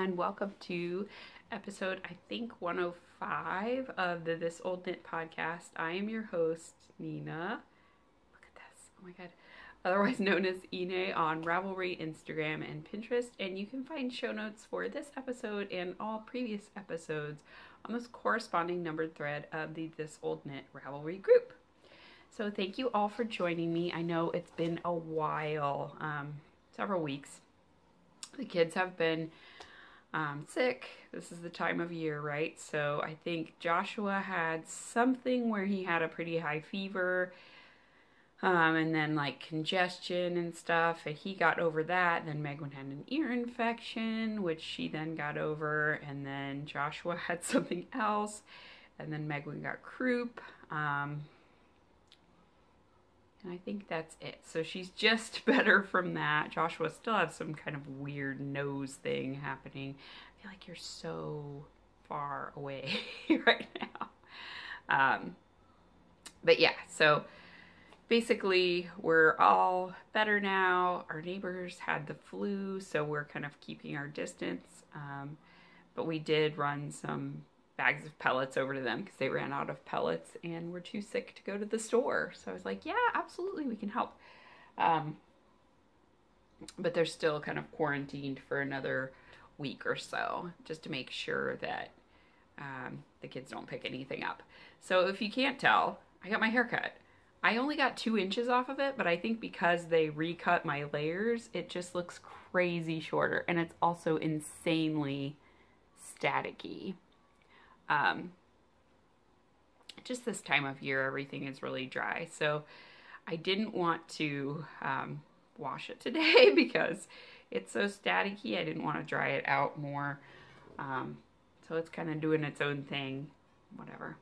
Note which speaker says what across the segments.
Speaker 1: and welcome to episode, I think, 105 of the This Old Knit podcast. I am your host, Nina. Look at this. Oh my god. Otherwise known as Ine on Ravelry, Instagram, and Pinterest. And you can find show notes for this episode and all previous episodes on this corresponding numbered thread of the This Old Knit Ravelry group. So thank you all for joining me. I know it's been a while, several weeks. The kids have been sick. This is the time of year, right? So I think Joshua had something where he had a pretty high fever, and then like congestion and stuff, and he got over that. Then Megan had an ear infection, which she then got over, and then Joshua had something else, and then Megan got croup. And I think that's it. So she's just better from that. Joshua still has some kind of weird nose thing happening. I feel like you're so far away right now. But yeah, so basically we're all better now. Our neighbors had the flu, so we're kind of keeping our distance. But we did run some bags of pellets over to them because they ran out of pellets and were too sick to go to the store. So I was like, yeah, absolutely, we can help. But they're still kind of quarantined for another week or so just to make sure that the kids don't pick anything up. So if you can't tell, I got my hair cut. I only got 2 inches off of it, but I think because they recut my layers, it just looks crazy shorter. And it's also insanely staticky. Just this time of year, everything is really dry. So I didn't want to wash it today because it's so staticky. I didn't want to dry it out more. So it's kind of doing its own thing, whatever.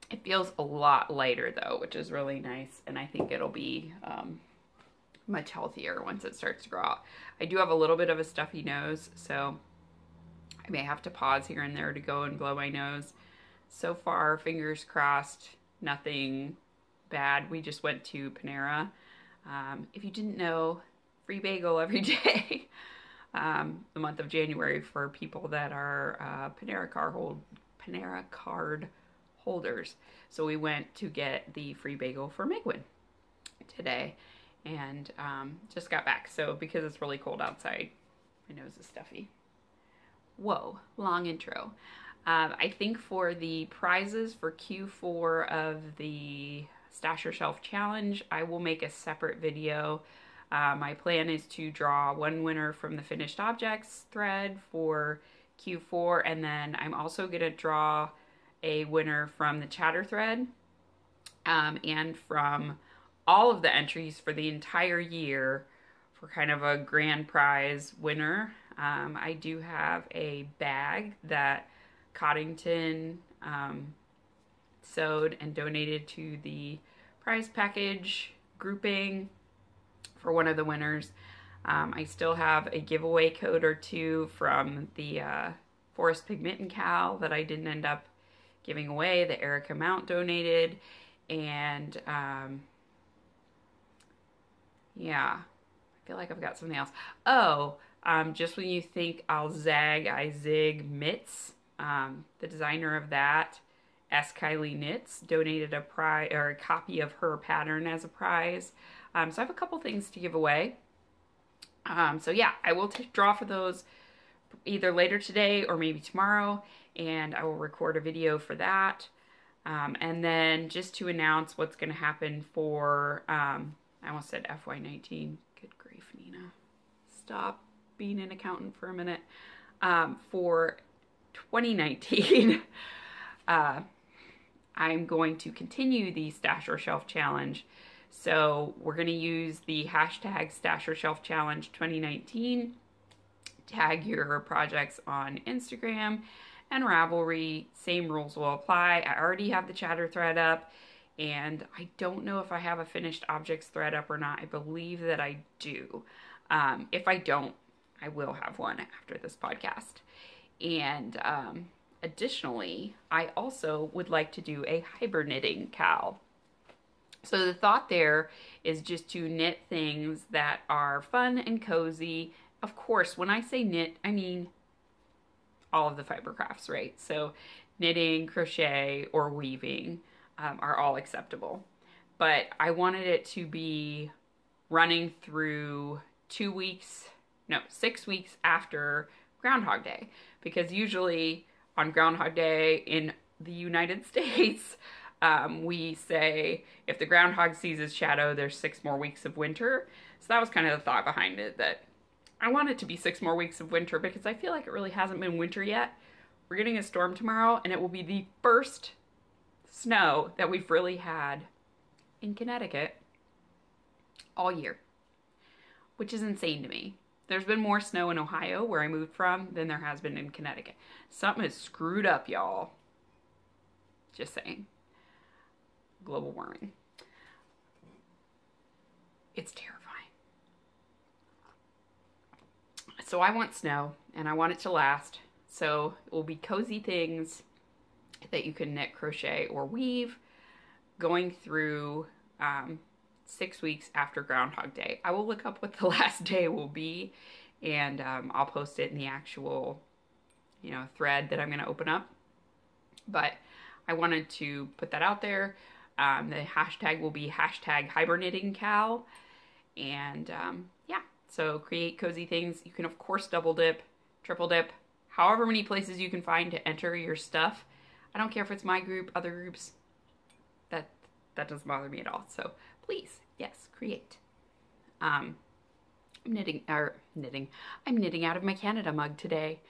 Speaker 1: It feels a lot lighter though, which is really nice. And I think it'll be much healthier once it starts to grow out. I do have a little bit of a stuffy nose, so I may have to pause here and there to go and blow my nose. So far, fingers crossed, nothing bad. We just went to Panera. If you didn't know, free bagel every day. The month of January for people that are Panera card holders. So we went to get the free bagel for Megwin today and just got back. So because it's really cold outside, my nose is stuffy. Whoa, long intro. I think for the prizes for Q4 of the Stash Your Shelf Challenge, I will make a separate video. My plan is to draw one winner from the finished objects thread for Q4, and then I'm also going to draw a winner from the chatter thread, and from all of the entries for the entire year for kind of a grand prize winner. I do have a bag that Coddington sewed and donated to the prize package grouping for one of the winners. I still have a giveaway code or two from the Forest Pigment and Cal that I didn't end up giving away, that Erica Mount donated. And yeah, I feel like I've got something else. Oh, just when you think I'll zag, I zig mitts. The designer of that, S. Kylie Knits, donated a prize or a copy of her pattern as a prize. So I have a couple things to give away. So yeah, I will draw for those either later today or maybe tomorrow, and I will record a video for that. And then just to announce what's going to happen for, I almost said FY19. Good grief, Nina. Stop being an accountant for a minute. For 2019, I'm going to continue the Stash Your Shelf Challenge. So we're going to use the hashtag Stash Your Shelf Challenge 2019. Tag your projects on Instagram and Ravelry. Same rules will apply. I already have the chatter thread up, and I don't know if I have a finished objects thread up or not. I believe that I do. If I don't, I will have one after this podcast. And additionally, I also would like to do a hibernitting cowl. So the thought there is just to knit things that are fun and cozy Of course, when I say knit, I mean all of the fiber crafts, right? So knitting, crochet, or weaving are all acceptable. But I wanted it to be running through 6 weeks after Groundhog Day. Because usually on Groundhog Day in the United States, we say if the groundhog sees his shadow, there's 6 more weeks of winter. So that was kind of the thought behind it, that I want it to be 6 more weeks of winter because I feel like it really hasn't been winter yet. We're getting a storm tomorrow, and it will be the first snow that we've really had in Connecticut all year, which is insane to me. There's been more snow in Ohio, where I moved from, than there has been in Connecticut. Something is screwed up, y'all. Just saying. Global warming. It's terrifying. So I want snow, and I want it to last. So it will be cozy things that you can knit, crochet, or weave going through 6 weeks after Groundhog Day. I will look up what the last day will be, and I'll post it in the actual, thread that I'm going to open up. But I wanted to put that out there. The hashtag will be #HibernKnittingCal. And yeah, so create cozy things. You can, of course, double dip, triple dip, however many places you can find to enter your stuff. I don't care if it's my group, other groups. That doesn't bother me at all. So please, yes, create. I'm knitting out of my Canada mug today.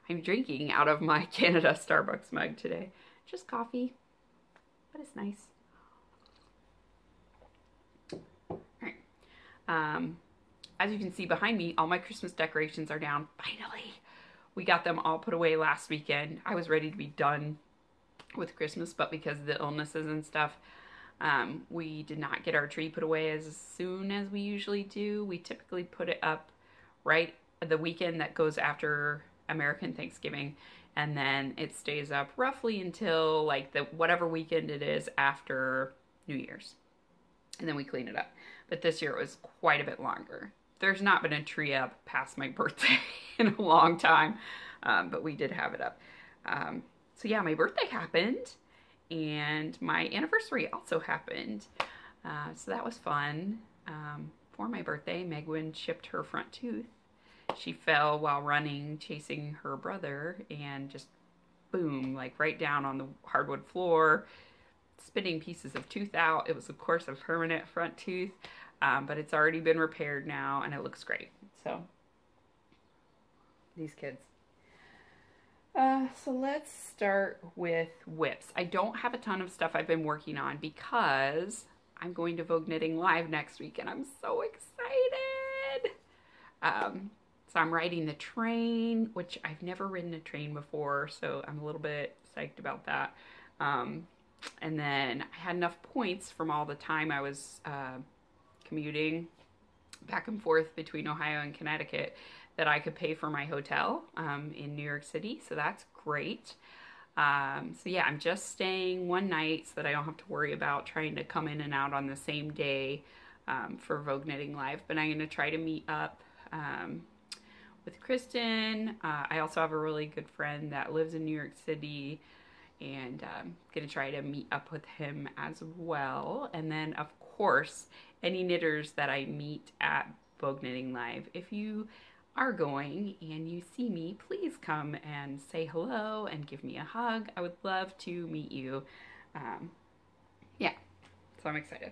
Speaker 1: I'm drinking out of my Canada Starbucks mug today. Just coffee, but it's nice. All right. As you can see behind me, all my Christmas decorations are down. Finally, we got them all put away last weekend. I was ready to be done with Christmas, but because of the illnesses and stuff, we did not get our tree put away as soon as we usually do. We typically put it up right the weekend that goes after American Thanksgiving, and then it stays up roughly until like whatever weekend it is after New Year's, and then we clean it up. But this year it was quite a bit longer. There's not been a tree up past my birthday in a long time, but we did have it up. So yeah, my birthday happened, and my anniversary also happened. So that was fun. For my birthday, Megwin chipped her front tooth. She fell while running, chasing her brother, and just boom, like right down on the hardwood floor, spitting pieces of tooth out. It was, of course, a permanent front tooth, but it's already been repaired now, and it looks great. So, these kids. So let's start with whips. I don't have a ton of stuff I've been working on because I'm going to Vogue Knitting Live next week, and I'm so excited. So I'm riding the train, which I've never ridden a train before, so I'm a little bit psyched about that. And then I had enough points from all the time I was commuting back and forth between Ohio and Connecticut that I could pay for my hotel in New York City, so that's great. So yeah, I'm just staying one night so that I don't have to worry about trying to come in and out on the same day for Vogue Knitting Live, but I'm going to try to meet up with Kristen. I also have a really good friend that lives in New York City, and I'm going to try to meet up with him as well. And then, of course, any knitters that I meet at Vogue Knitting Live, if you are going and you see me, please come and say hello and give me a hug. I would love to meet you. Yeah, so I'm excited.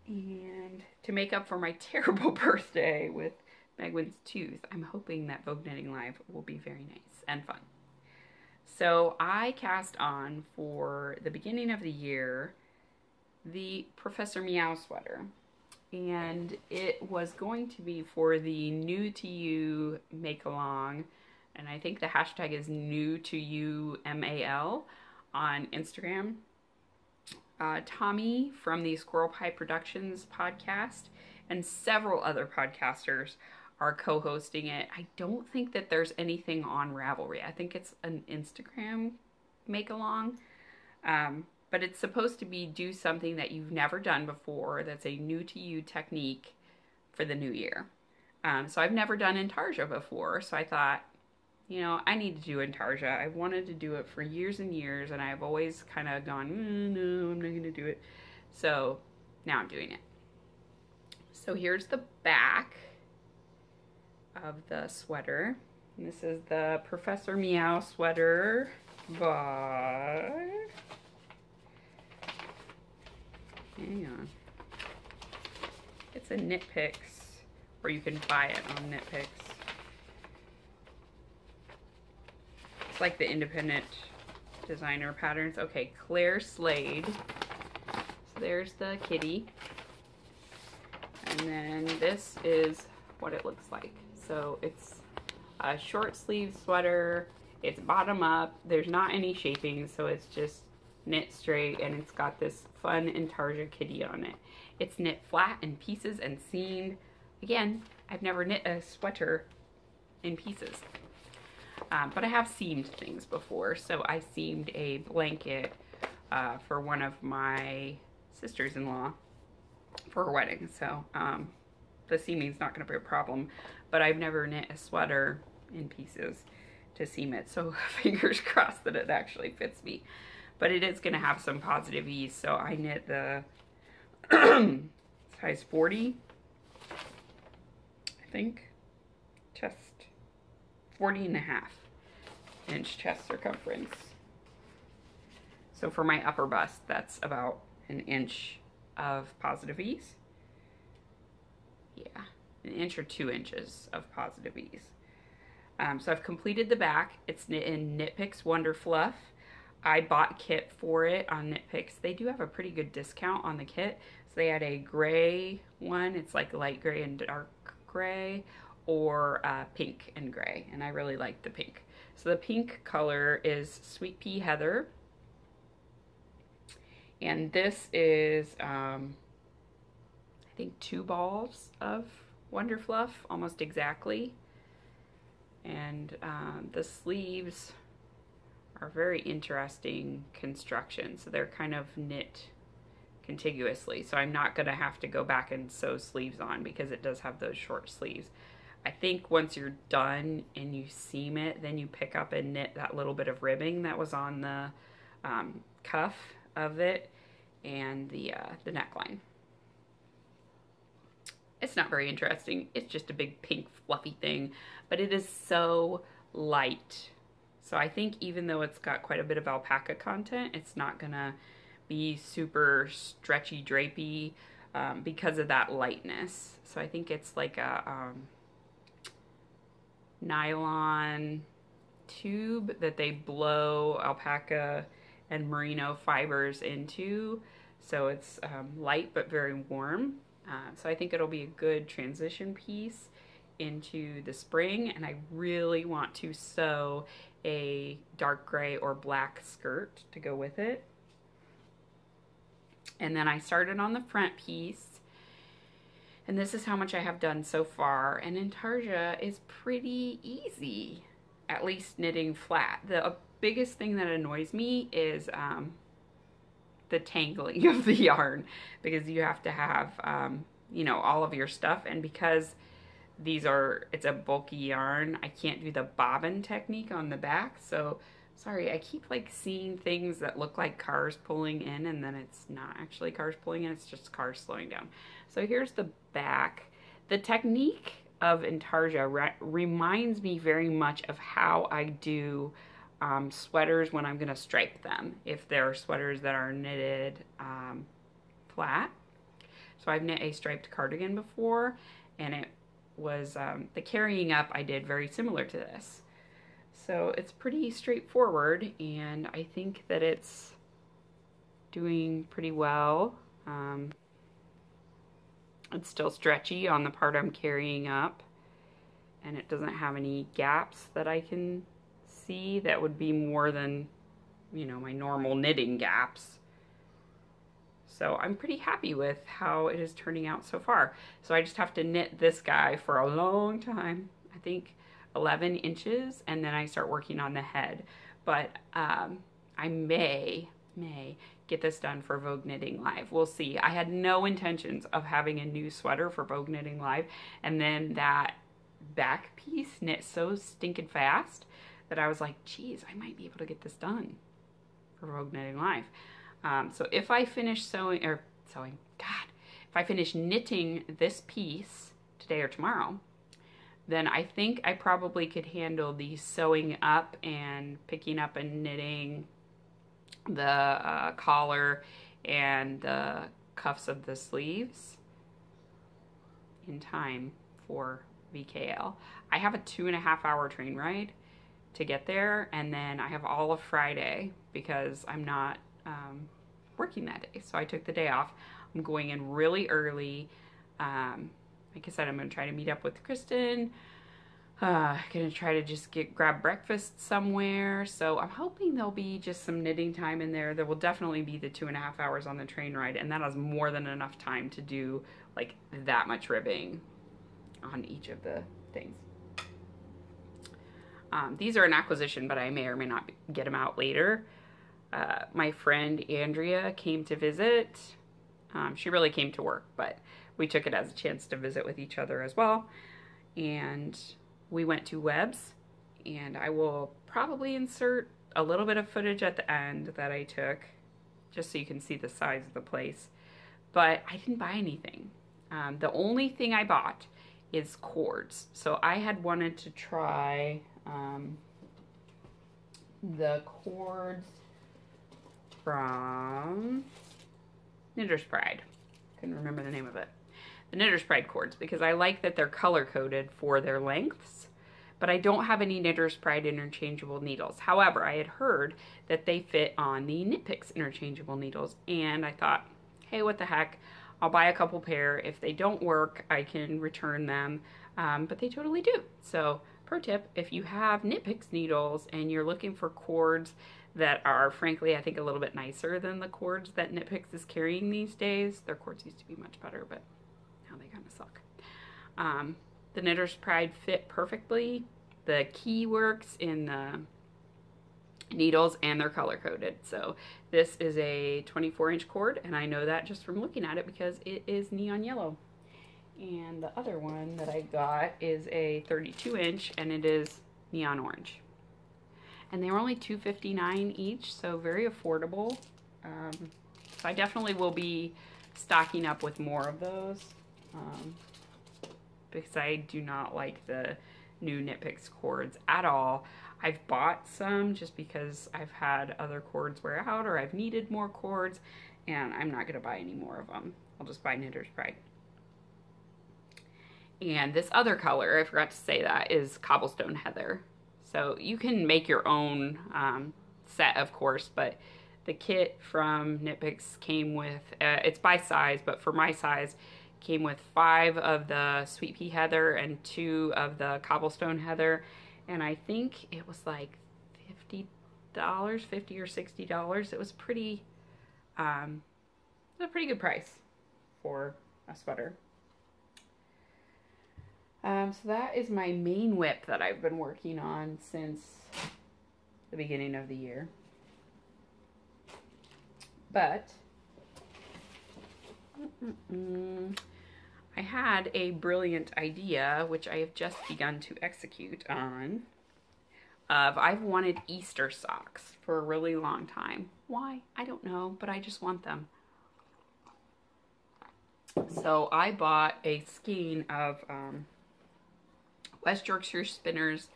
Speaker 1: And to make up for my terrible birthday with Megwin's tooth, I'm hoping that Vogue Knitting Live will be very nice and fun. So I cast on, for the beginning of the year, the Professor Meow sweater. And it was going to be for the New to You make-along, and I think the hashtag is New to You MAL on Instagram. Tommy from the Squirrel Pie Productions podcast and several other podcasters are co-hosting it. I don't think that there's anything on Ravelry. I think it's an Instagram make-along. But it's supposed to be do something that you've never done before that's a new to you technique for the new year. So I've never done intarsia before, so I thought, you know, I need to do intarsia. I've wanted to do it for years and years, and I've always kind of gone, no, I'm not going to do it. So now I'm doing it. So here's the back of the sweater. And this is the Professor Meow sweater by, hang on, it's a Knit Picks, or you can buy it on Knit Picks. It's like the independent designer patterns. Okay, Claire Slade. So there's the kitty. And then this is what it looks like. So it's a short sleeve sweater. It's bottom up. There's not any shaping, so it's just knit straight, and it's got this fun intarsia kitty on it. It's knit flat in pieces and seamed. Again, I've never knit a sweater in pieces. But I have seamed things before. So I seamed a blanket for one of my sisters-in-law for her wedding. So the seaming's not going to be a problem. But I've never knit a sweater in pieces to seam it. So fingers crossed that it actually fits me. But it is going to have some positive ease. So I knit the size 40, I think, chest 40.5-inch chest circumference. So for my upper bust, that's about an inch of positive ease. Yeah, an inch or 2 inches of positive ease. So I've completed the back. It's knit in Knit Picks Wonder Fluff. I bought kit for it on Knit Picks. They do have a pretty good discount on the kit. So they had a gray one. It's like light gray and dark gray, or pink and gray, and I really like the pink. So the pink color is Sweet Pea Heather, and this is I think 2 balls of Wonder Fluff, almost exactly. And the sleeves are very interesting construction, so they're kind of knit contiguously, so I'm not going to have to go back and sew sleeves on because it does have those short sleeves. I think once you're done and you seam it, then you pick up and knit that little bit of ribbing that was on the cuff of it and the neckline. It's not very interesting. It's just a big pink fluffy thing, but it is so light. So I think even though it's got quite a bit of alpaca content, it's not gonna be super stretchy, drapey because of that lightness. So I think it's like a nylon tube that they blow alpaca and merino fibers into. So it's light but very warm. So I think it'll be a good transition piece into the spring, and I really want to sew a dark gray or black skirt to go with it. And then I started on the front piece, and this is how much I have done so far. And intarsia is pretty easy, at least knitting flat. The biggest thing that annoys me is the tangling of the yarn, because you have to have you know, all of your stuff, and because it's a bulky yarn, I can't do the bobbin technique on the back. So sorry, I keep like seeing things that look like cars pulling in, and then it's not actually cars pulling in, it's just cars slowing down. So here's the back. The technique of intarsia reminds me very much of how I do sweaters when I'm going to stripe them, if they're sweaters that are knitted flat. So I've knit a striped cardigan before, and it was the carrying up I did very similar to this. So it's pretty straightforward, and I think that it's doing pretty well. It's still stretchy on the part I'm carrying up, and it doesn't have any gaps that I can see that would be more than, you know, my normal knitting gaps. So I'm pretty happy with how it is turning out so far. So I just have to knit this guy for a long time, I think 11 inches, and then I start working on the head. But I may get this done for Vogue Knitting Live. We'll see. I had no intentions of having a new sweater for Vogue Knitting Live, and then that back piece knit so stinking fast that I was like, geez, I might be able to get this done for Vogue Knitting Live. So if I finish sewing, if I finish knitting this piece today or tomorrow, then I think I probably could handle the sewing up and picking up and knitting the collar and the cuffs of the sleeves in time for VKL. I have a 2.5 hour train ride to get there, and then I have all of Friday because I'm not working that day. So I took the day off. I'm going in really early. Like I said, I'm going to try to meet up with Kristen. Gonna try to just grab breakfast somewhere. So I'm hoping there'll be just some knitting time in there. There will definitely be the 2.5 hours on the train ride, and that is more than enough time to do like that much ribbing on each of the things. These are an acquisition, but I may or may not get them out later. My friend Andrea came to visit. She really came to work, but we took it as a chance to visit with each other as well. And we went to Webb's, and I will probably insert a little bit of footage at the end that I took, just so you can see the size of the place. But I didn't buy anything. The only thing I bought is cords. So I had wanted to try the cords from Knitter's Pride. Couldn't remember the name of it. The Knitter's Pride cords, because I like that they're color-coded for their lengths, but I don't have any Knitter's Pride interchangeable needles. However, I had heard that they fit on the Knit Picks interchangeable needles, and I thought, hey, what the heck, I'll buy a couple pair. If they don't work, I can return them, but they totally do. So, pro tip, if you have Knit Picks needles and you're looking for cords that are, frankly, I think a little bit nicer than the cords that Knit Picks is carrying these days, their cords used to be much better, but they kind of suck. The Knitter's Pride fit perfectly. The key works in the needles, and they're color coded. So this is a 24-inch cord, and I know that just from looking at it because it is neon yellow. And the other one that I got is a 32-inch, and it is neon orange. And they were only $2.59 each, so very affordable. So I definitely will be stocking up with more of those. Because I do not like the new Knit Picks cords at all. I've bought some just because I've had other cords wear out, or I've needed more cords, and I'm not going to buy any more of them. I'll just buy Knitter's Pride. And this other color, I forgot to say that, is Cobblestone Heather. So you can make your own set, of course, but the kit from Knit Picks came with, it's by size, but for my size, came with 5 of the Sweet Pea Heather and 2 of the Cobblestone Heather, and I think it was like $50 or $60. It was pretty, a pretty good price for a sweater. So that is my main whip that I've been working on since the beginning of the year. But I had a brilliant idea, which I have just begun to execute on, I've wanted Easter socks for a really long time. Why? I don't know, but I just want them. So I bought a skein of West Yorkshire Spinners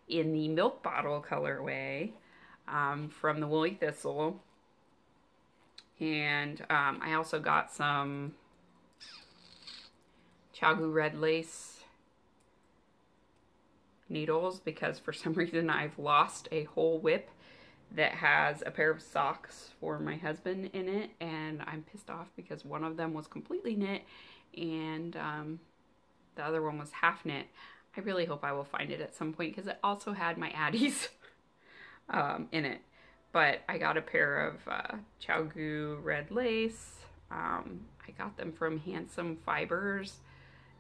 Speaker 1: in the milk bottle colorway from the Woolly Thistle. And I also got some ChiaoGoo red lace needles because for some reason I've lost a whole whip that has a pair of socks for my husband in it, and I'm pissed off because one of them was completely knit and the other one was half knit. I really hope I will find it at some point because it also had my Addies in it. But I got a pair of ChiaoGoo red lace. I got them from Handsome Fibers.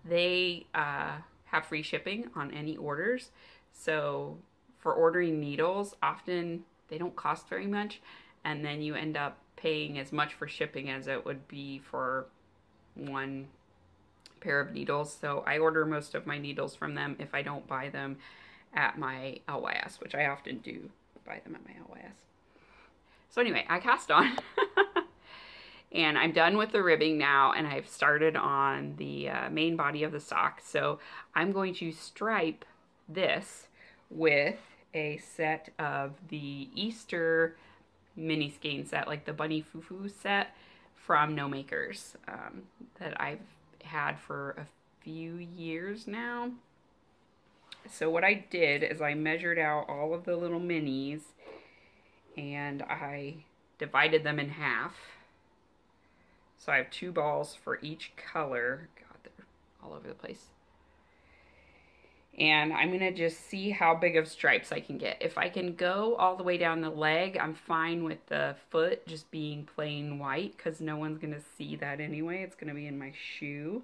Speaker 1: They have free shipping on any orders. So for ordering needles, often they don't cost very much. And then you end up paying as much for shipping as it would be for one pair of needles. So I order most of my needles from them if I don't buy them at my LYS, which I often do buy them at my LYS. So anyway, I cast on and I'm done with the ribbing now, and I've started on the main body of the sock. So I'm going to stripe this with a set of the Easter mini skein set, like the Bunny Fufu set from No Makers, that I've had for a few years now. So what I did is I measured out all of the little minis and I divided them in half. So I have 2 balls for each color. God, they're all over the place. And I'm gonna just see how big of stripes I can get. If I can go all the way down the leg, I'm fine with the foot just being plain white, because no one's gonna see that anyway. It's gonna be in my shoe.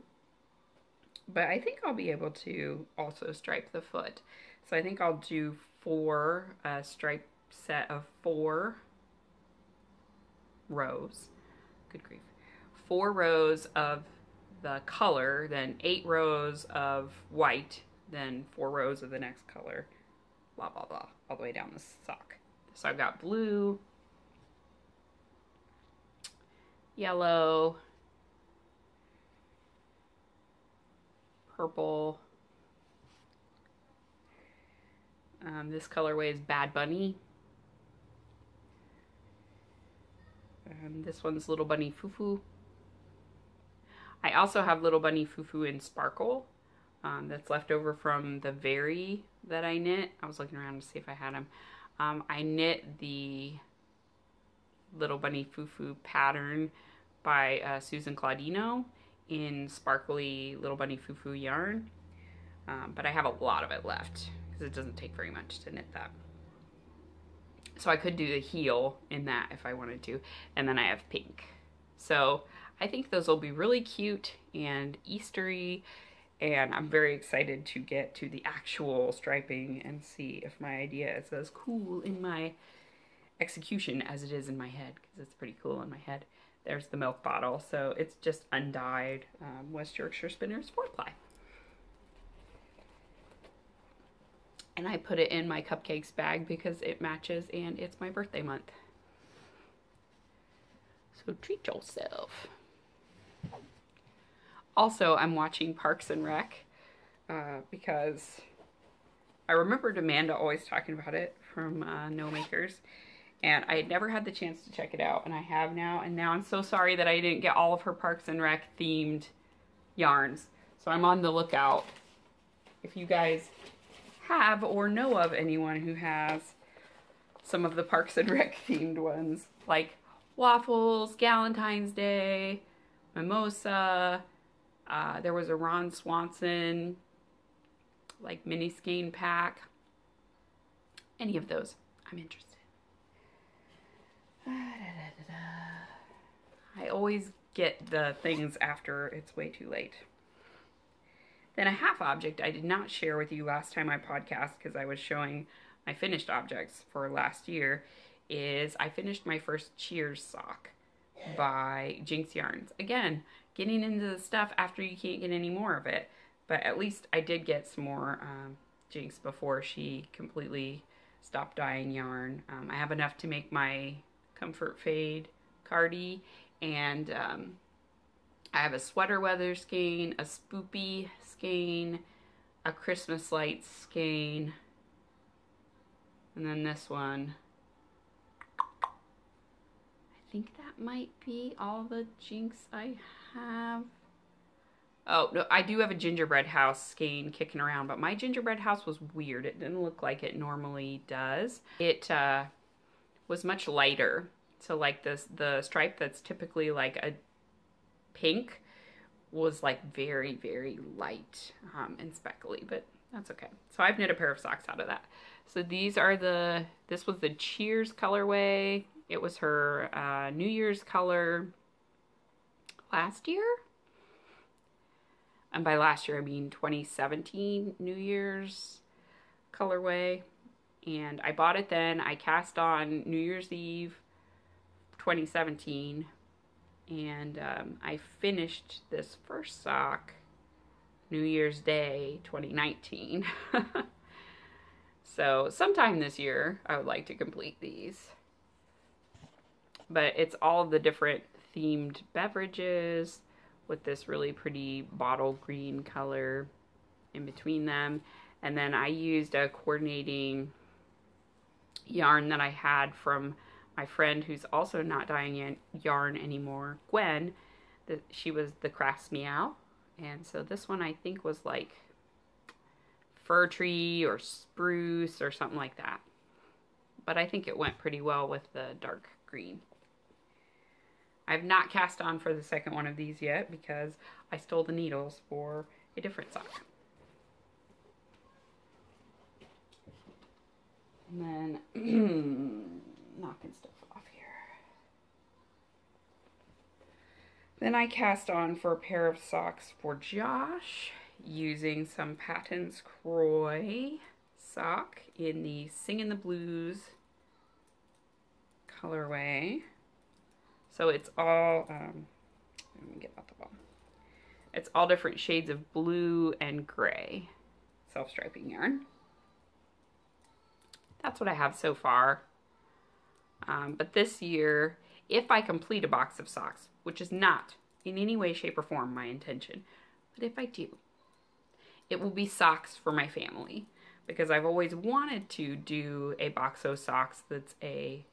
Speaker 1: But I think I'll be able to also stripe the foot. So I think I'll do 4, a stripe set of 4 rows. Good grief. 4 rows of the color, then 8 rows of white, then 4 rows of the next color, blah, blah, blah, all the way down the sock. So I've got blue, yellow, purple. This colorway is Bad Bunny. This one's Little Bunny Fufu. I also have Little Bunny Fufu in Sparkle. That's left over from the Very that I knit. I was looking around to see if I had them. I knit the Little Bunny Fufu pattern by Susan Claudino in sparkly Little Bunny Fufu yarn. But I have a lot of it left because it doesn't take very much to knit that. So I could do the heel in that if I wanted to. And then I have pink. So I think those will be really cute and Eastery. And I'm very excited to get to the actual striping and see if my idea is as cool in my execution as it is in my head, because it's pretty cool in my head. There's the milk bottle. So it's just undyed West Yorkshire Spinners 4-ply. And I put it in my cupcakes bag because it matches and it's my birthday month. So treat yourself. Also, I'm watching Parks and Rec because I remembered Amanda always talking about it from No Makers. And I had never had the chance to check it out, and I have now. And now I'm so sorry that I didn't get all of her Parks and Rec themed yarns. So I'm on the lookout. If you guys have or know of anyone who has some of the Parks and Rec themed ones, like Waffles, Galentine's Day, Mimosa, there was a Ron Swanson, like mini skein pack. Any of those, I'm interested. I always get the things after it's way too late. Then a half object I did not share with you last time I podcast because I was showing my finished objects for last year is I finished my first Cheers sock by Jinx Yarns. Again, getting into the stuff after you can't get any more of it. But at least I did get some more Jinx before she completely stopped dyeing yarn. I have enough to make my Comfort Fade cardi, and I have a Sweater Weather skein, a Spoopy skein, a Christmas Lights skein, and then this one. I think that might be all the Jinx I have. Oh, no, I do have a Gingerbread House skein kicking around, but my Gingerbread House was weird. It didn't look like it normally does. It was much lighter. So like the stripe that's typically like a pink was like very, very light and speckly, but that's okay. So I've knit a pair of socks out of that. So these are this was the Cheers colorway. It was her New Year's color last year. And by last year, I mean 2017 New Year's colorway. And I bought it then. I cast on New Year's Eve 2017. And I finished this first sock New Year's Day 2019. So sometime this year, I would like to complete these. But it's all the different themed beverages with this really pretty bottle green color in between them. And then I used a coordinating yarn that I had from my friend who's also not dyeing yarn anymore, Gwen. She was the Crafts Meow. And so this one I think was like fir tree or spruce or something like that. But I think it went pretty well with the dark green. I've not cast on for the second one of these yet because I stole the needles for a different sock. And then knocking stuff off here. Then I cast on for a pair of socks for Josh using some Patons Kroy sock in the Singin' the Blues colorway. So it's all, let me get out the ball. It's all different shades of blue and gray self-striping yarn. That's what I have so far. But this year, if I complete a box of socks, which is not in any way, shape, or form my intention, but if I do, it will be socks for my family, because I've always wanted to do a box of socks that's a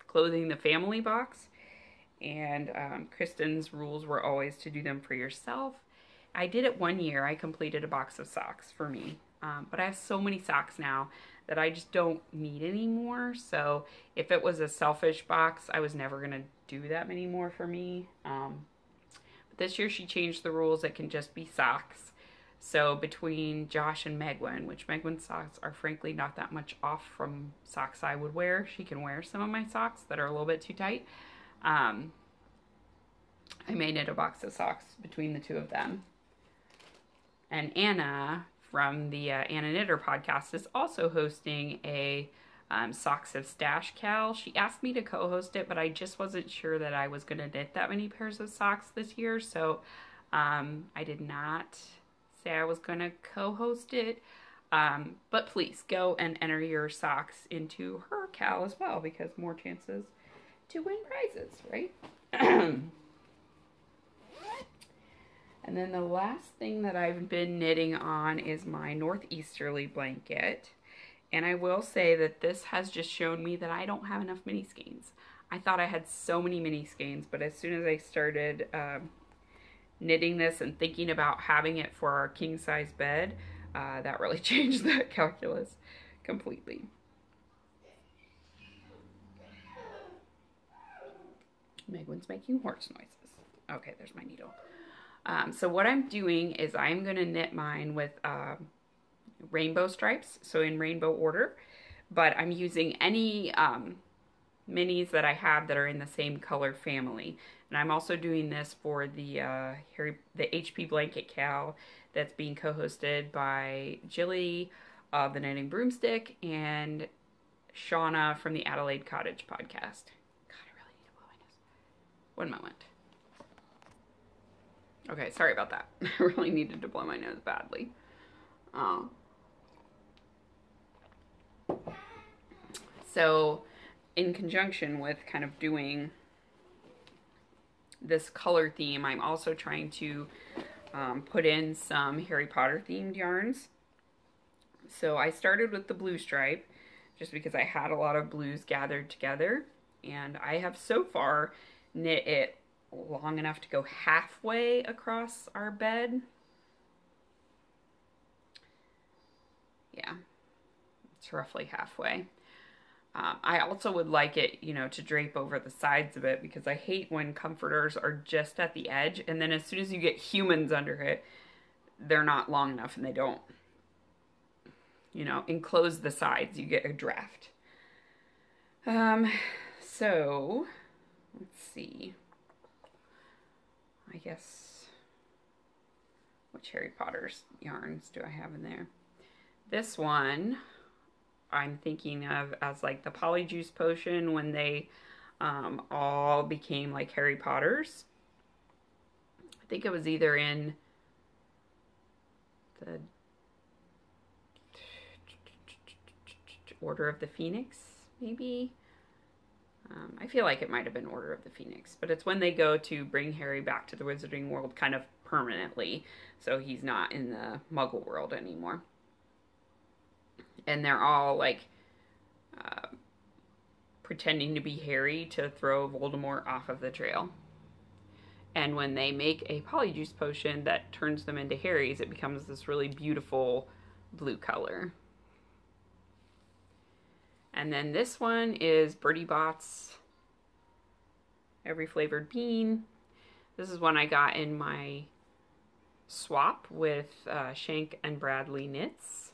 Speaker 1: clothing the family box, and Kristen's rules were always to do them for yourself. I did it one year. I completed a box of socks for me, but I have so many socks now that I just don't need anymore. So if it was a selfish box, I was never gonna do that many more for me. But this year she changed the rules. It can just be socks. So between Josh and Megwin, which Megwin's socks are frankly not that much off from socks I would wear. She can wear some of my socks that are a little bit too tight. I may knit a box of socks between the two of them. And Anna from the Anna Knitter podcast is also hosting a Socks of Stash Cal. She asked me to co-host it, but I just wasn't sure that I was going to knit that many pairs of socks this year. So I did not say I was going to co-host it. But please go and enter your socks into her cal as well, because more chances to win prizes, right? And then the last thing that I've been knitting on is my Northeasterly blanket. And I will say that this has just shown me that I don't have enough mini skeins. I thought I had so many mini skeins, but as soon as I started knitting this and thinking about having it for our king size bed, that really changed that calculus completely. Megwin's making horse noises. Okay, there's my needle. So what I'm doing is I'm going to knit mine with rainbow stripes, so in rainbow order, but I'm using any minis that I have that are in the same color family. And I'm also doing this for the HP Blanket Cal that's being co-hosted by Jilly of the Knitting Broomstick and Shauna from the Adelaide Cottage podcast. God, I really need to blow my nose. One moment. Okay, sorry about that. I really needed to blow my nose badly. So, in conjunction with kind of doing this color theme, I'm also trying to put in some Harry Potter themed yarns. So I started with the blue stripe, just because I had a lot of blues gathered together. And I have so far knit it long enough to go halfway across our bed. Yeah, it's roughly halfway. I also would like it, you know, to drape over the sides of it, because I hate when comforters are just at the edge, and then as soon as you get humans under it, they're not long enough and they don't, you know, enclose the sides. You get a draft. So, let's see. I guess, which Harry Potter's yarns do I have in there? This one I'm thinking of as like the Polyjuice Potion when they all became like Harry Potters. I think it was either in the Order of the Phoenix, maybe. I feel like it might have been Order of the Phoenix, but it's when they go to bring Harry back to the Wizarding World kind of permanently, so he's not in the Muggle world anymore. And they're all like pretending to be Harry to throw Voldemort off of the trail. And when they make a Polyjuice potion that turns them into Harrys, it becomes this really beautiful blue color. And then this one is Bertie Bott's Every Flavored Bean. This is one I got in my swap with Shank and Bradley Knits.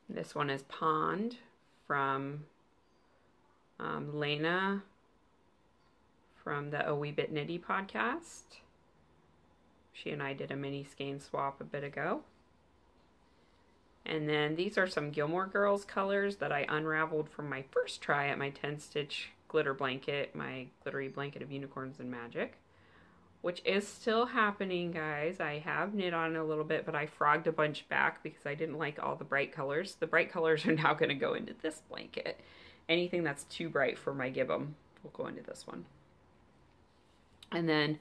Speaker 1: This one is Pond from Lena from the A Wee Bit Nitty podcast. She and I did a mini skein swap a bit ago. And then these are some Gilmore Girls colors that I unraveled from my first try at my 10-stitch glitter blanket, my glittery blanket of unicorns and magic, which is still happening, guys. I have knit on it a little bit, but I frogged a bunch back because I didn't like all the bright colors. The bright colors are now going to go into this blanket. Anything that's too bright for my Gibbum will go into this one. And then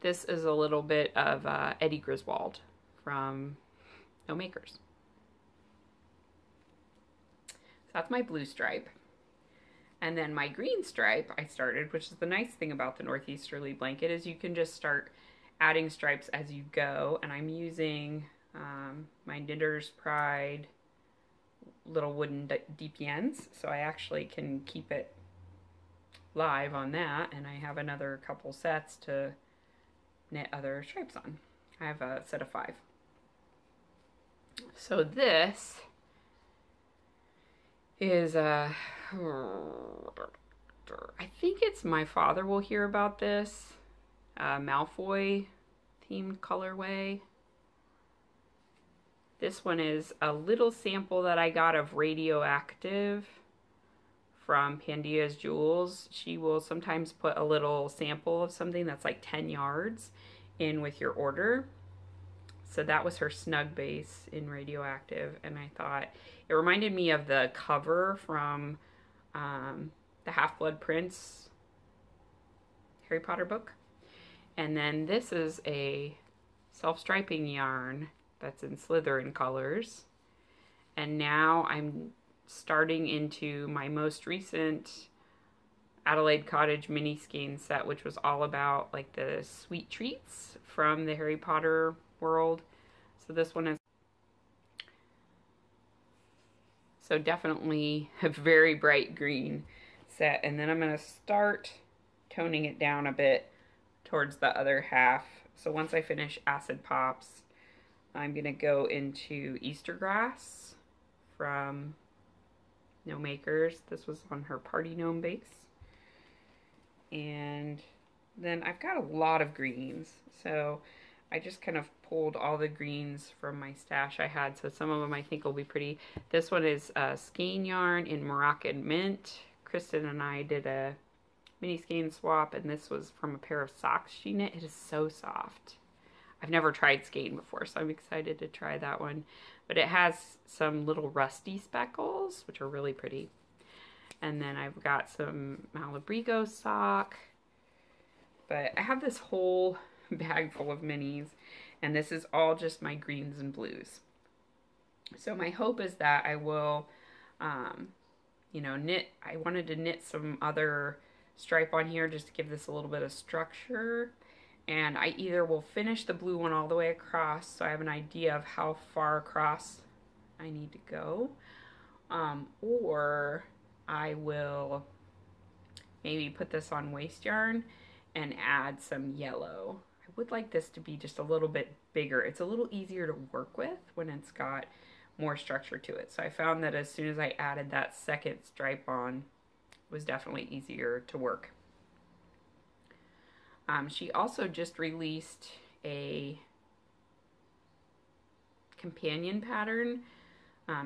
Speaker 1: this is a little bit of Eddie Griswold from No Makers. So that's my blue stripe. And then my green stripe I started, which is the nice thing about the Northeasterly blanket, is you can just start adding stripes as you go. And I'm using my Knitter's Pride little wooden DPNs, so I actually can keep it live on that. And I have another couple sets to knit other stripes on. I have a set of 5. So this is I think it's My Father Will Hear About This Malfoy themed colorway. This one is a little sample that I got of Radioactive from Pandia's Jewels. She will sometimes put a little sample of something that's like 10 yards in with your order. So that was her snug base in Radioactive, and I thought it reminded me of the cover from the Half-Blood Prince Harry Potter book. And then this is a self-striping yarn that's in Slytherin colors. And now I'm starting into my most recent Adelaide Cottage mini skein set, which was all about like the sweet treats from the Harry Potter world. So this one is definitely a very bright green set. And then I'm going to start toning it down a bit towards the other half. So once I finish Acid Pops, I'm going to go into Easter Grass from No Makers. This was on her Party Gnome base. And then I've got a lot of greens, so I just kind of pulled all the greens from my stash I had, so some of them I think will be pretty. This one is skein yarn in Moroccan Mint. Kristen and I did a mini skein swap, and this was from a pair of socks she knit. It is so soft. I've never tried skein before, so I'm excited to try that one. But it has some little rusty speckles, which are really pretty. And then I've got some Malabrigo sock. But I have this whole bag full of minis, and this is all just my greens and blues. So my hope is that I will, you know, knit. I wanted to knit some other stripe on here just to give this a little bit of structure. And I either will finish the blue one all the way across, so I have an idea of how far across I need to go, or I will maybe put this on waste yarn and add some yellow. I would like this to be just a little bit bigger. It's a little easier to work with when it's got more structure to it. So I found that as soon as I added that second stripe on, it was definitely easier to work. She also just released a companion pattern.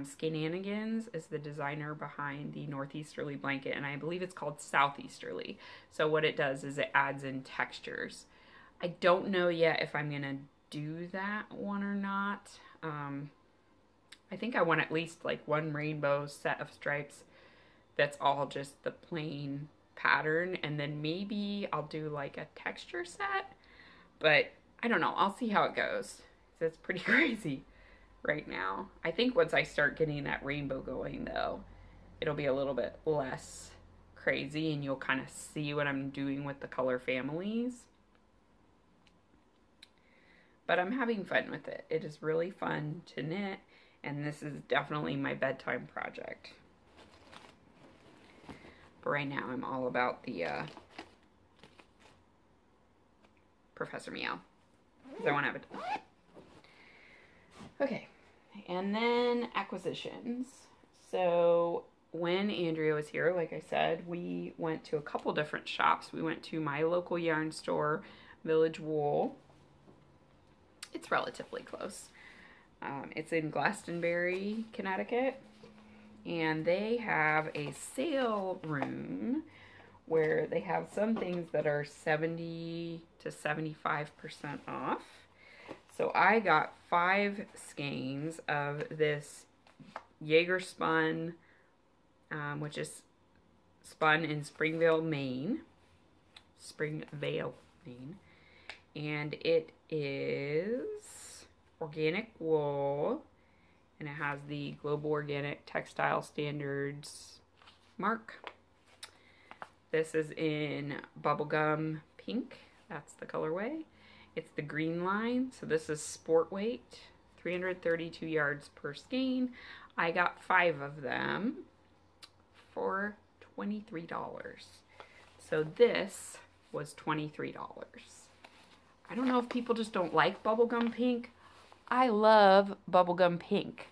Speaker 1: Skein-anigans is the designer behind the Northeasterly blanket, and I believe it's called Southeasterly. So what it does is it adds in textures. I don't know yet if I'm going to do that one or not. I think I want at least like one rainbow set of stripes that's all just the plain pattern, and then maybe I'll do like a texture set, but I don't know. I'll see how it goes. It's pretty crazy right now. I think once I start getting that rainbow going though, it'll be a little bit less crazy and you'll kind of see what I'm doing with the color families. But I'm having fun with it. It is really fun to knit, and this is definitely my bedtime project. But right now I'm all about the Professor Meow, because I want to have it. Okay, and then acquisitions. So when Andrea was here, like I said, we went to a couple different shops. We went to my local yarn store, Village Wool. It's relatively close. It's in Glastonbury, Connecticut, and they have a sale room where they have some things that are 70 to 75% off. So I got 5 skeins of this Jaeger spun, which is spun in Springvale, Maine. And it is organic wool, and it has the Global Organic Textile Standards mark. This is in bubblegum pink. That's the colorway. It's the green line, so this is sport weight, 332 yards per skein. I got 5 of them for $23. So this was $23. I don't know if people just don't like bubblegum pink. I love bubblegum pink.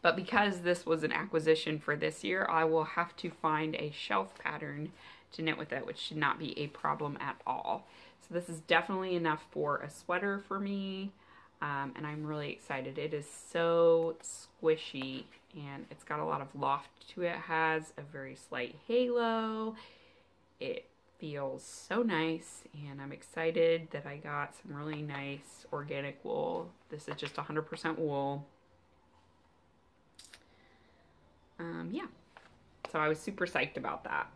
Speaker 1: But because this was an acquisition for this year, I will have to find a shelf pattern to knit with it, which should not be a problem at all. So this is definitely enough for a sweater for me, and I'm really excited. It is so squishy, and it's got a lot of loft to it. It has a very slight halo. It feels so nice, and I'm excited that I got some really nice organic wool. This is just 100% wool. Yeah, so I was super psyched about that.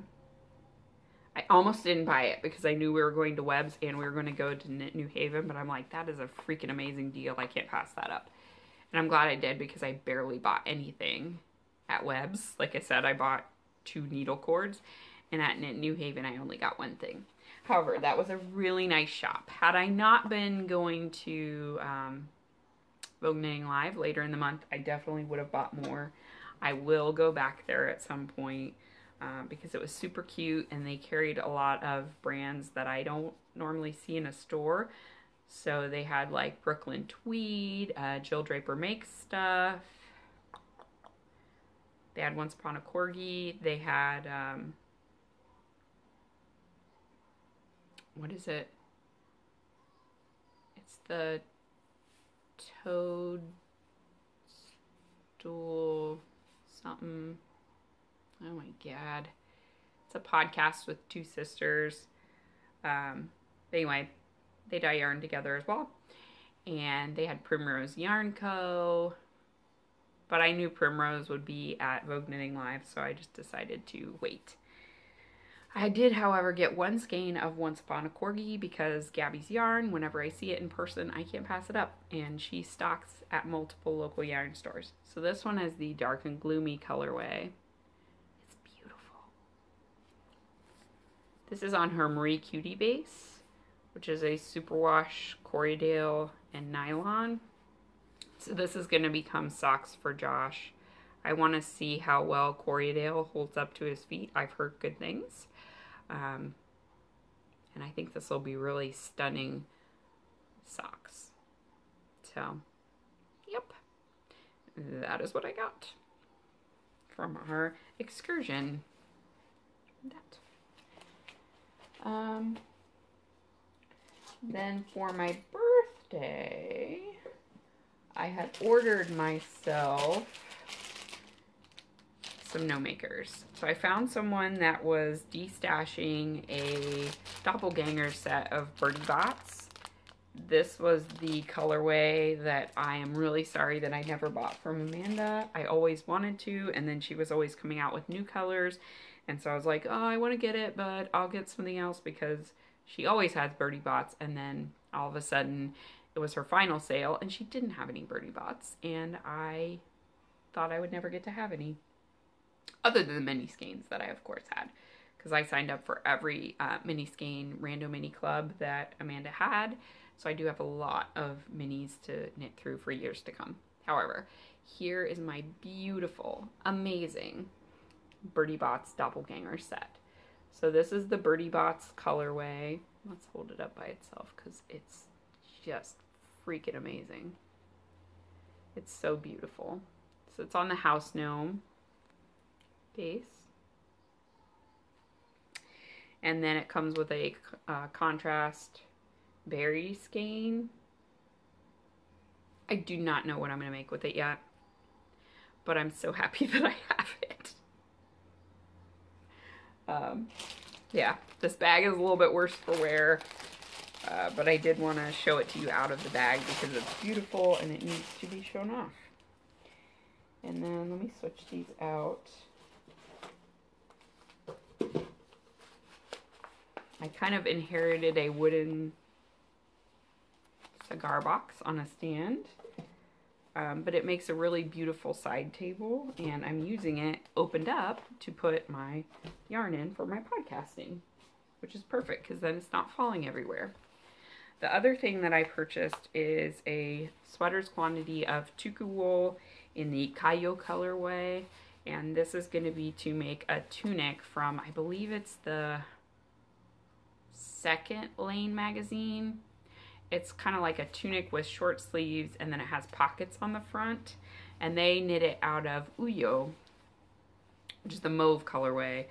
Speaker 1: I almost didn't buy it because I knew we were going to Webb's and we were going to go to Knit New Haven, but I'm like, that is a freaking amazing deal. I can't pass that up. And I'm glad I did because I barely bought anything at Webb's. Like I said, I bought 2 needle cords, and at Knit New Haven, I only got 1 thing. However, that was a really nice shop. Had I not been going to Vogue Knitting Live later in the month, I definitely would have bought more. I will go back there at some point because it was super cute, and they carried a lot of brands that I don't normally see in a store. So they had like Brooklyn Tweed, Jill Draper Makes Stuff. They had Once Upon a Corgi. They had, what is it? It's the Toadstool something. Oh my God. It's a podcast with 2 sisters. Anyway, they dye yarn together as well. And they had Primrose Yarn Co. But I knew Primrose would be at Vogue Knitting Live, so I just decided to wait. I did, however, get 1 skein of Once Upon a Corgi because Gabby's yarn, whenever I see it in person, I can't pass it up. And she stocks at multiple local yarn stores. So this one is the Dark and Gloomy colorway. It's beautiful. This is on her Marie Cutie base, which is a superwash Corriedale and nylon. So this is going to become socks for Josh. I want to see how well Corriedale holds up to his feet. I've heard good things. And I think this will be really stunning socks. So, yep. That is what I got from our excursion. Then for my birthday, I had ordered myself some no makers. So I found someone that was destashing a doppelganger set of Bertie Bott's. This was the colorway that I am really sorry that I never bought from Amanda. I always wanted to, and then she was always coming out with new colors. And so I was like, oh, I want to get it, but I'll get something else because she always has Bertie Bott's. And then all of a sudden it was her final sale and she didn't have any Bertie Bott's. And I thought I would never get to have any. Other than the mini skeins that I, of course, had. Because I signed up for every mini skein Rando Mini Club that Amanda had. So I do have a lot of minis to knit through for years to come. However, here is my beautiful, amazing Bertie Bott's doppelganger set. So this is the Bertie Bott's colorway. Let's hold it up by itself because it's just freaking amazing. It's so beautiful. So it's on the House Gnome base. And then it comes with a contrast berry skein. I do not know what I'm going to make with it yet, but I'm so happy that I have it. Yeah, this bag is a little bit worse for wear, but I did want to show it to you out of the bag because it's beautiful and it needs to be shown off. And then let me switch these out. I kind of inherited a wooden cigar box on a stand, but it makes a really beautiful side table, and I'm using it opened up to put my yarn in for my podcasting, which is perfect because then it's not falling everywhere. The other thing that I purchased is a sweater's quantity of Tuku wool in the Kayo colorway, and this is going to be to make a tunic from, I believe it's the second Lane magazine. It's kind of like a tunic with short sleeves and then it has pockets on the front, and they knit it out of Uyo, which is the mauve colorway,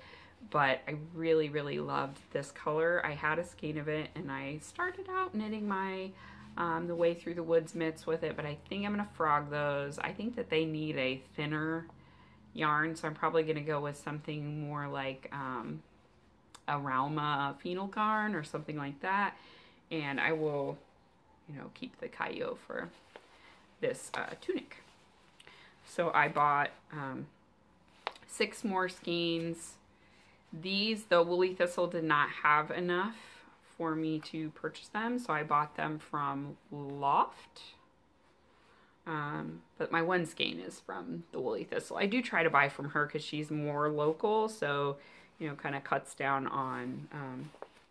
Speaker 1: but I really loved this color. I had a skein of it and I started out knitting my the Way Through the Woods mitts with it, but I think I'm gonna frog those. I think that they need a thinner yarn, so I'm probably gonna go with something more like a Rauma phenol yarn or something like that, and I will, you know, keep the Kayo for this tunic. So I bought 6 more skeins. These, the Woolly Thistle did not have enough for me to purchase them, so I bought them from Loft. But my one skein is from the Woolly Thistle. I do try to buy from her because she's more local, so you know, kind of cuts down on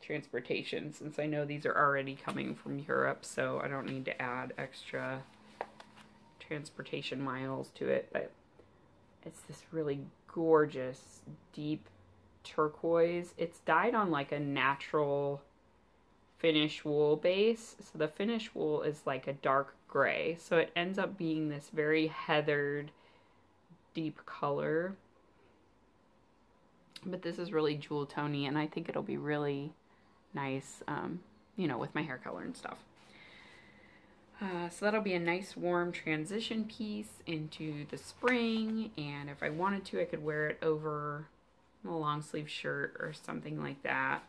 Speaker 1: transportation, since I know these are already coming from Europe, so I don't need to add extra transportation miles to it. But it's this really gorgeous deep turquoise. It's dyed on like a natural Finnish wool base, so the Finnish wool is like a dark gray, so it ends up being this very heathered deep color. But this is really jewel tony, and I think it'll be really nice, you know, with my hair color and stuff. So that'll be a nice warm transition piece into the spring, and if I wanted to, I could wear it over a long sleeve shirt or something like that.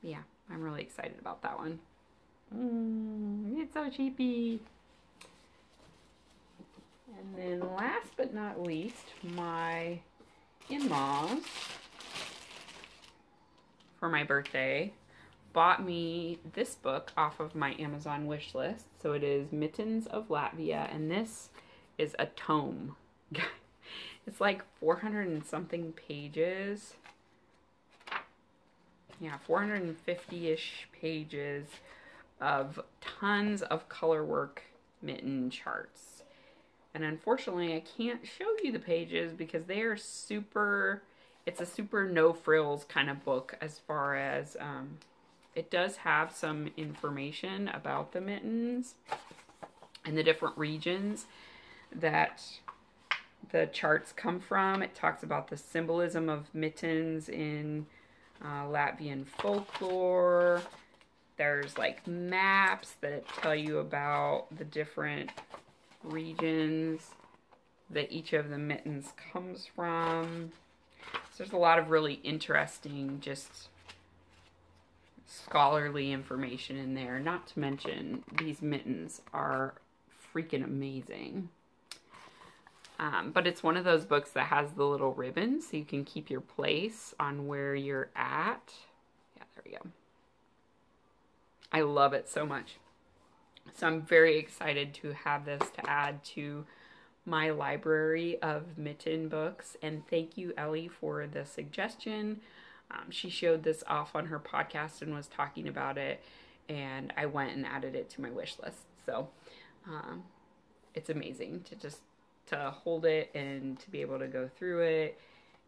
Speaker 1: Yeah, I'm really excited about that one. It's so cheapy. And then last but not least, my in-laws, for my birthday, bought me this book off of my Amazon wish list. So it is Mittens of Latvia, and this is a tome. It's like 400 and something pages. Yeah, 450-ish pages of tons of color work mitten charts. And unfortunately, I can't show you the pages because they are super, it's a super no frills kind of book as far as, it does have some information about the mittens and the different regions that the charts come from. It talks about the symbolism of mittens in Latvian folklore. There's like maps that tell you about the different regions. that each of the mittens comes from. So there's a lot of really interesting, just scholarly information in there. Not to mention, these mittens are freaking amazing. But it's one of those books that has the little ribbon so you can keep your place on where you're at. Yeah, there we go. I love it so much. So I'm very excited to have this to add to my library of mitten books. And thank you, Ellie, for the suggestion. She showed this off on her podcast and was talking about it, and I went and added it to my wish list. So it's amazing to hold it and to be able to go through it.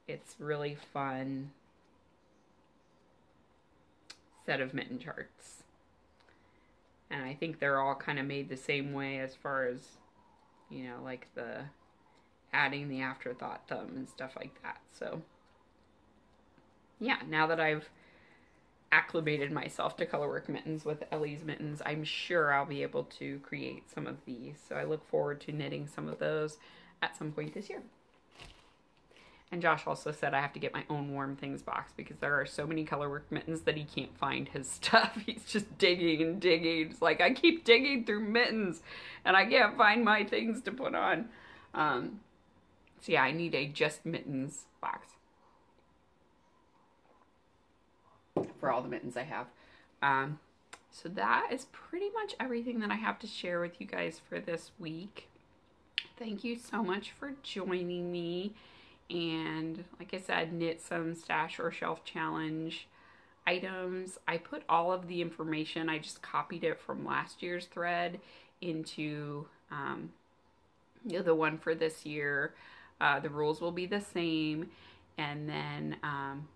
Speaker 1: It's really fun set of mitten charts. And I think they're all kind of made the same way as far as, you know, like the adding the afterthought thumb and stuff like that. So yeah, now that I've acclimated myself to colorwork mittens with Ellie's mittens, I'm sure I'll be able to create some of these. So I look forward to knitting some of those at some point this year. And Josh also said I have to get my own Warm Things box because there are so many colorwork mittens that he can't find his stuff. He's just digging and digging. It's like, I keep digging through mittens and I can't find my things to put on. So yeah, I need a just mittens box for all the mittens I have. So that is pretty much everything that I have to share with you guys for this week. Thank you so much for joining me. And like I said, knit some stash or shelf challenge items. I put all of the information, I just copied it from last year's thread into the one for this year. The rules will be the same. And then,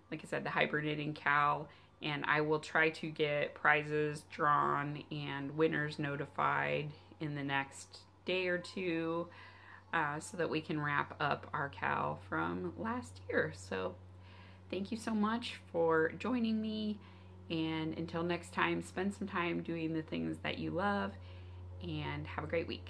Speaker 1: like I said, the hybrid knitting cowl. And I will try to get prizes drawn and winners notified in the next day or two. So that we can wrap up our cowl from last year. So thank you so much for joining me, and until next time, spend some time doing the things that you love, and have a great week.